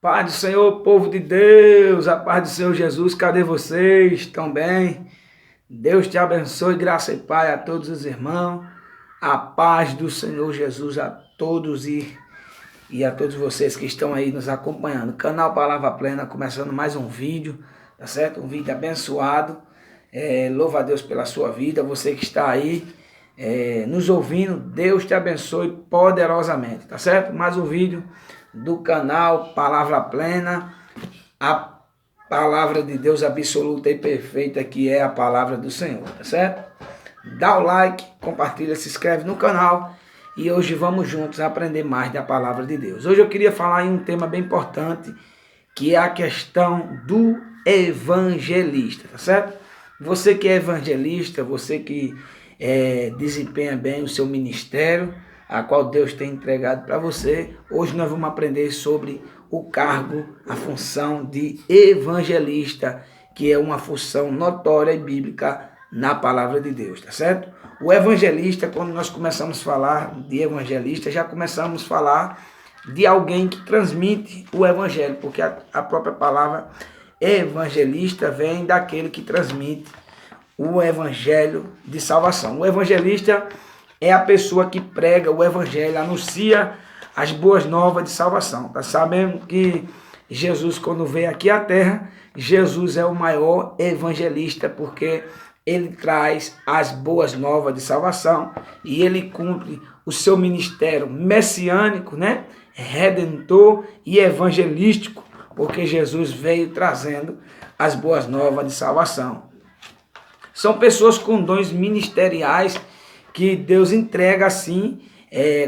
Paz do Senhor, povo de Deus, a paz do Senhor Jesus, cadê vocês? Estão bem? Deus te abençoe, graça e paz a todos os irmãos, a paz do Senhor Jesus a todos e a todos vocês que estão aí nos acompanhando. Canal Palavra Plena, começando mais um vídeo, tá certo? Um vídeo abençoado, louva a Deus pela sua vida, você que está aí nos ouvindo, Deus te abençoe poderosamente, tá certo? Mais um vídeo do canal Palavra Plena, a palavra de Deus absoluta e perfeita que é a palavra do Senhor, tá certo? Dá o like, compartilha, se inscreve no canal e hoje vamos juntos aprender mais da palavra de Deus. Hoje eu queria falar em um tema bem importante, que é a questão do evangelista, tá certo? Você que é evangelista, você que desempenha bem o seu ministério, a qual Deus tem entregado para você. Hoje nós vamos aprender sobre o cargo, a função de evangelista, que é uma função notória e bíblica na palavra de Deus, tá certo? O evangelista, quando nós começamos a falar de evangelista, já começamos a falar de alguém que transmite o evangelho, porque a própria palavra evangelista vem daquele que transmite o evangelho de salvação. O evangelista é a pessoa que prega o evangelho, anuncia as boas novas de salvação. Tá sabendo que Jesus, quando veio aqui à terra, Jesus é o maior evangelista, porque ele traz as boas novas de salvação e ele cumpre o seu ministério messiânico, né? Redentor e evangelístico, porque Jesus veio trazendo as boas novas de salvação. São pessoas com dons ministeriais que Deus entrega assim,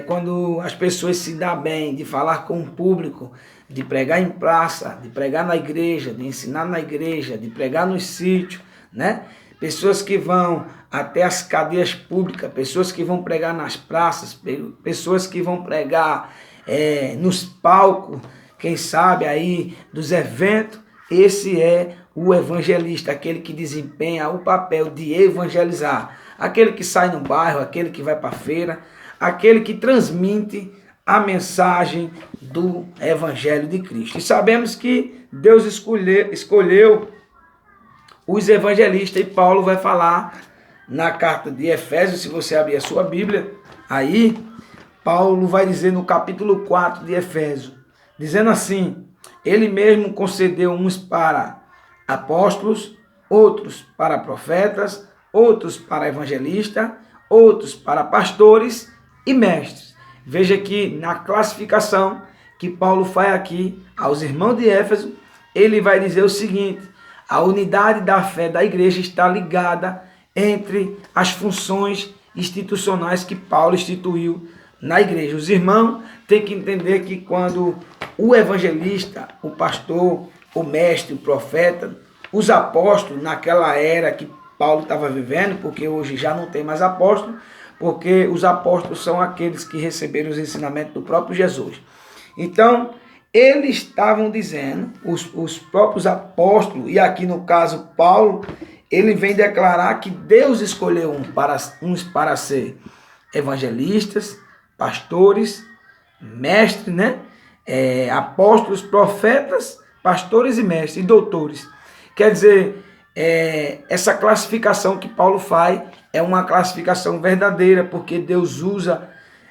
quando as pessoas se dão bem de falar com o público, de pregar em praça, de pregar na igreja, de ensinar na igreja, de pregar nos sítios, né? Pessoas que vão até as cadeias públicas, pessoas que vão pregar nas praças, pessoas que vão pregar nos palcos, quem sabe aí dos eventos. Esse é o evangelista, aquele que desempenha o papel de evangelizar, aquele que sai no bairro, aquele que vai para a feira, aquele que transmite a mensagem do evangelho de Cristo. E sabemos que Deus escolheu os evangelistas, e Paulo vai falar na carta de Efésios, se você abrir a sua Bíblia, aí Paulo vai dizer no capítulo 4 de Efésios, dizendo assim: ele mesmo concedeu uns para apóstolos, outros para profetas, outros para evangelistas, outros para pastores e mestres. Veja que na classificação que Paulo faz aqui aos irmãos de Éfeso, ele vai dizer o seguinte: a unidade da fé da igreja está ligada entre as funções institucionais que Paulo instituiu na igreja. Os irmãos têm que entender que quando o evangelista, o pastor, o mestre, o profeta, os apóstolos, naquela era que Paulo estava vivendo, porque hoje já não tem mais apóstolo, porque os apóstolos são aqueles que receberam os ensinamentos do próprio Jesus. Então, eles estavam dizendo, os próprios apóstolos, e aqui no caso Paulo, ele vem declarar que Deus escolheu uns para ser evangelistas, pastores, mestres, né? Apóstolos, profetas, pastores e mestres, e doutores. Quer dizer, essa classificação que Paulo faz é uma classificação verdadeira, porque Deus usa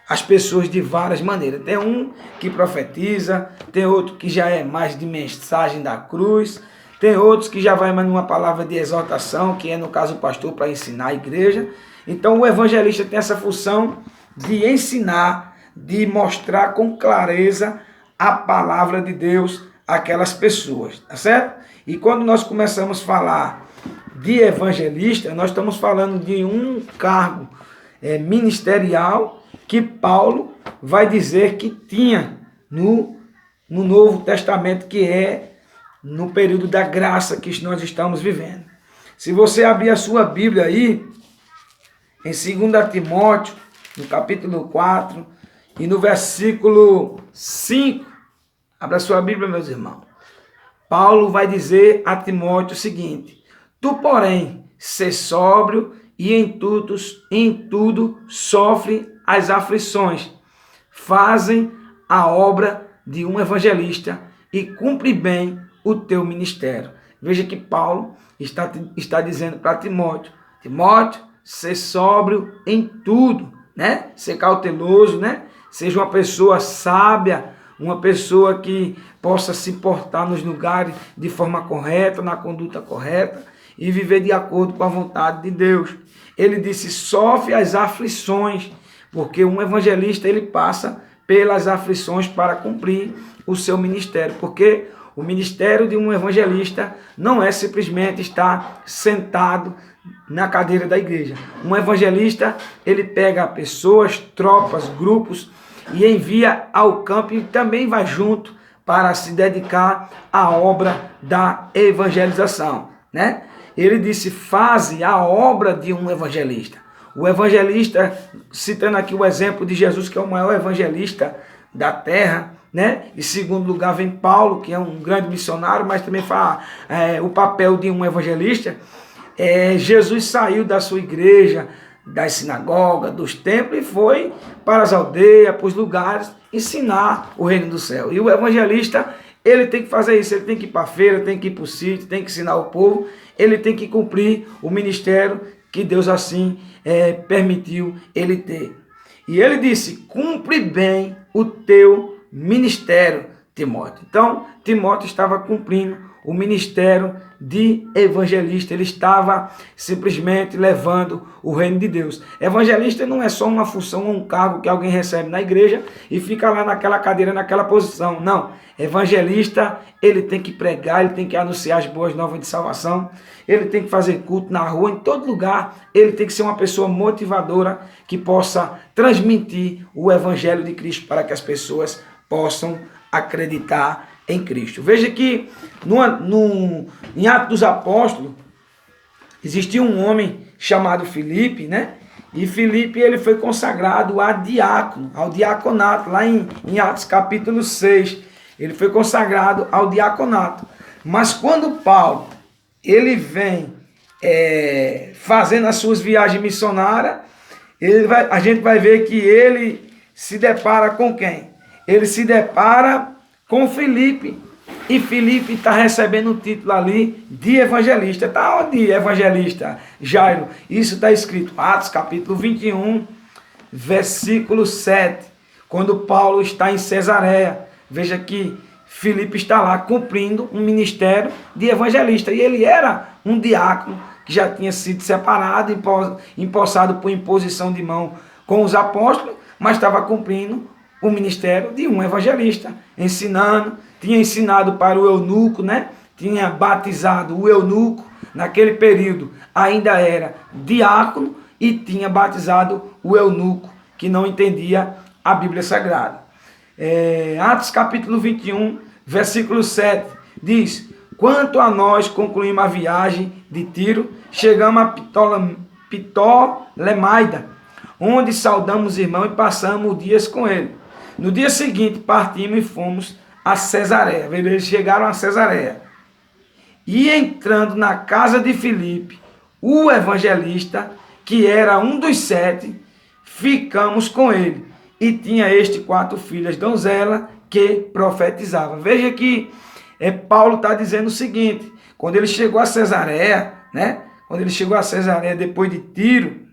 as pessoas de várias maneiras. Tem um que profetiza, tem outro que já é mais de mensagem da cruz, tem outros que já vai mais numa palavra de exortação, que é no caso o pastor para ensinar a igreja. Então o evangelista tem essa função de ensinar, de mostrar com clareza a palavra de Deus àquelas pessoas, tá certo? E quando nós começamos a falar de evangelista, nós estamos falando de um cargo ministerial que Paulo vai dizer que tinha no Novo Testamento, que é no período da graça que nós estamos vivendo. Se você abrir a sua Bíblia aí, em 2 Timóteo, no capítulo 4, e no versículo 5, abra a sua Bíblia, meus irmãos. Paulo vai dizer a Timóteo o seguinte: tu, porém, sê sóbrio e em tudo sofre as aflições. Fazem a obra de um evangelista, e cumpre bem o teu ministério. Veja que Paulo está dizendo para Timóteo: Timóteo, ser sóbrio em tudo, né? Ser cauteloso, né? Seja uma pessoa sábia, uma pessoa que possa se portar nos lugares de forma correta, na conduta correta e viver de acordo com a vontade de Deus. Ele disse: sofre as aflições, porque um evangelista ele passa pelas aflições para cumprir o seu ministério, porque o ministério de um evangelista não é simplesmente estar sentado na cadeira da igreja. Um evangelista, ele pega pessoas, tropas, grupos e envia ao campo e também vai junto para se dedicar à obra da evangelização, né? Ele disse: faze a obra de um evangelista. O evangelista, citando aqui o exemplo de Jesus, que é o maior evangelista da terra, né? Em segundo lugar vem Paulo, que é um grande missionário, mas também fala o papel de um evangelista. Jesus saiu da sua igreja, das sinagogas, dos templos, e foi para as aldeias, para os lugares, ensinar o reino do céu. E o evangelista, ele tem que fazer isso, ele tem que ir para a feira, tem que ir para o sítio, tem que ensinar o povo, ele tem que cumprir o ministério que Deus assim permitiu ele ter. E ele disse: cumpre bem o teu ministério, Timóteo. Então, Timóteo estava cumprindo o ministério de evangelista. Ele estava simplesmente levando o reino de Deus. Evangelista não é só uma função ou um cargo que alguém recebe na igreja e fica lá naquela cadeira, naquela posição. Não. Evangelista, ele tem que pregar, ele tem que anunciar as boas novas de salvação, ele tem que fazer culto na rua, em todo lugar. Ele tem que ser uma pessoa motivadora que possa transmitir o evangelho de Cristo para que as pessoas possam acreditar em Cristo. Veja que em Atos dos Apóstolos existia um homem chamado Filipe, né? E Filipe, ele foi consagrado a diácono, ao diaconato, lá em Atos capítulo 6. Ele foi consagrado ao diaconato. Mas quando Paulo, ele vem fazendo as suas viagens missionárias, a gente vai ver que ele se depara com quem? Ele se depara com Filipe. E Filipe está recebendo o título ali de evangelista. Está onde evangelista, Jairo? Isso está escrito em Atos capítulo 21, versículo 7. Quando Paulo está em Cesareia, veja que Filipe está lá cumprindo um ministério de evangelista. E ele era um diácono que já tinha sido separado, empossado por imposição de mão com os apóstolos, mas estava cumprindo o ministério de um evangelista, ensinando, tinha ensinado para o eunuco, né? Tinha batizado o eunuco, naquele período ainda era diácono, e tinha batizado o eunuco que não entendia a Bíblia Sagrada. Atos capítulo 21, versículo 7, diz: quanto a nós concluímos a viagem de Tiro, chegamos a Ptolemaida, onde saudamos os irmãos e passamos dias com ele. No dia seguinte partimos e fomos a Cesareia. Eles chegaram a Cesareia. E entrando na casa de Filipe, o evangelista, que era um dos 7, ficamos com ele. E tinha este 4 filhas donzela que profetizava. Veja que Paulo está dizendo o seguinte: quando ele chegou a Cesareia, né? Quando ele chegou a Cesareia depois de Tiro,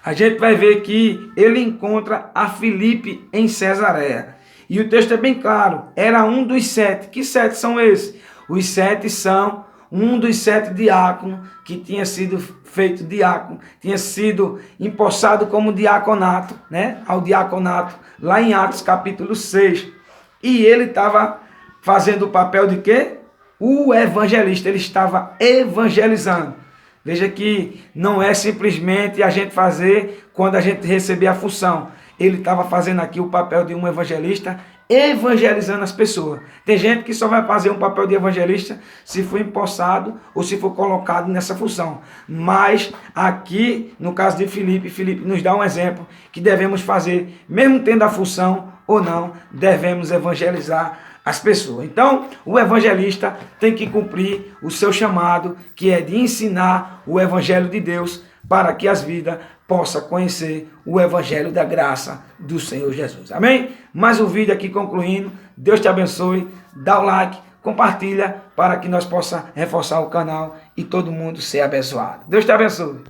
a gente vai ver que ele encontra a Filipe em Cesareia. E o texto é bem claro, era um dos 7. Que 7 são esses? Os 7 são um dos 7 diáconos que tinha sido feito diácono, tinha sido empossado como diaconato, né? Ao diaconato, lá em Atos capítulo 6. E ele estava fazendo o papel de quê? O evangelista, ele estava evangelizando. Veja que não é simplesmente a gente fazer quando a gente receber a função. Ele estava fazendo aqui o papel de um evangelista, evangelizando as pessoas. Tem gente que só vai fazer um papel de evangelista se for empossado ou se for colocado nessa função. Mas aqui, no caso de Filipe, Filipe nos dá um exemplo que devemos fazer, mesmo tendo a função ou não, devemos evangelizar as pessoas. Então, o evangelista tem que cumprir o seu chamado, que é de ensinar o evangelho de Deus, para que as vidas possam conhecer o evangelho da graça do Senhor Jesus. Amém? Mais um vídeo aqui concluindo. Deus te abençoe. dá o like, compartilha para que nós possamos reforçar o canal e todo mundo ser abençoado. Deus te abençoe.